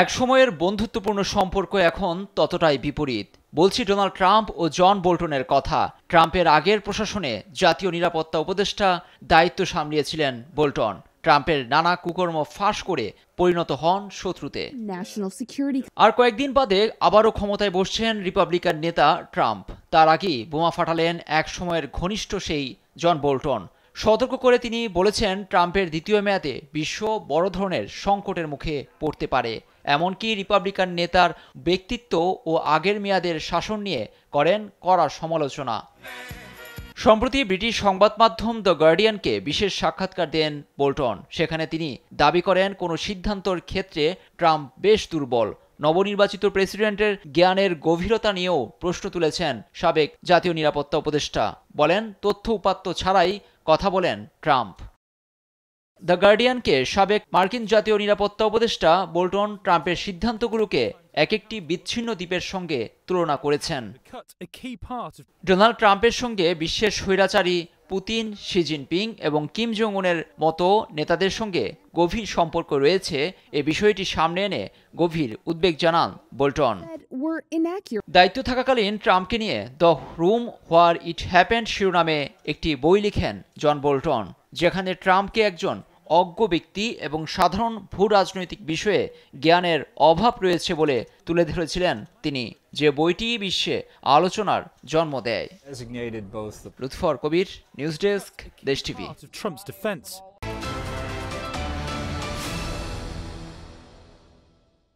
এক সময়ের বন্ধুত্বপূর্ণ সম্পর্ক এখন ততটাই বিপরীত। বলছি ডোনাল্ড ট্রাম্প ও জন বোল্টনের কথা। ট্রাম্পের আগের প্রশাসনে জাতীয় নিরাপত্তা উপদেষ্টা দায়িত্ব সামলিয়েছিলেন বোল্টন। ট্রাম্পের নানা কুকর্ম ফাঁস করে পরিণত হন শত্রুতে। আর কয়েকদিন বাদে আবারও ক্ষমতায় বসছেন রিপাবলিকান নেতা ট্রাম্প। তার আগেই বোমা ফাটালেন এক সময়ের ঘনিষ্ঠ সেই জন বোল্টন। সতর্ক করে তিনি বলেছেন, ট্রাম্পের দ্বিতীয় মেয়াদে বিশ্ব বড় ধরনের সংকটের মুখে পড়তে পারে। এমনকি রিপাবলিকান নেতার ব্যক্তিত্ব ও আগের মেয়াদের শাসন নিয়ে করেন কড়া সমালোচনা। সম্প্রতি ব্রিটিশ সংবাদ মাধ্যম দ্য গার্ডিয়ানকে বিশেষ সাক্ষাৎকার দেন বোল্টন। সেখানে তিনি দাবি করেন, কোনো সিদ্ধান্তর ক্ষেত্রে ট্রাম্প বেশ দুর্বল। নবনির্বাচিত প্রেসিডেন্টের জ্ঞানের গভীরতা নিয়েও প্রশ্ন তুলেছেন সাবেক জাতীয় নিরাপত্তা উপদেষ্টা। বলেন, তথ্য উপাত্ত ছাড়াই কথা বলেন ট্রাম্প। দ্য গার্ডিয়ানকে সাবেক মার্কিন জাতীয় নিরাপত্তা উপদেষ্টা বোল্টন ট্রাম্পের সিদ্ধান্তগুলোকে এক একটি বিচ্ছিন্ন দ্বীপের সঙ্গে তুলনা করেছেন। ডোনাল্ড ট্রাম্পের সঙ্গে বিশ্বের স্বৈরাচারী পুতিন, শি জিনপিং এবং কিম জং উনের মতো নেতাদের সঙ্গে গভীর সম্পর্ক রয়েছে, এ বিষয়টি সামনে এনে গভীর উদ্বেগ জানান বোল্টন। দায়িত্ব থাকাকালীন ট্রাম্পকে নিয়ে the room where it happened শিরোনামে একটি বই লিখেন জন বোল্টন, যেখানে ট্রাম্পকে একজন অজ্ঞ ব্যক্তি এবং সাধারণ ভূ রাজনৈতিক বিষয়ে জ্ঞানের অভাব রয়েছে বলে তুলে ধরেছিলেন তিনি, যে বইটি বিশ্বে আলোচনার জন্ম দেয়। লুৎফর কবির, নিউজ ডেস্ক, দেশ টিভি।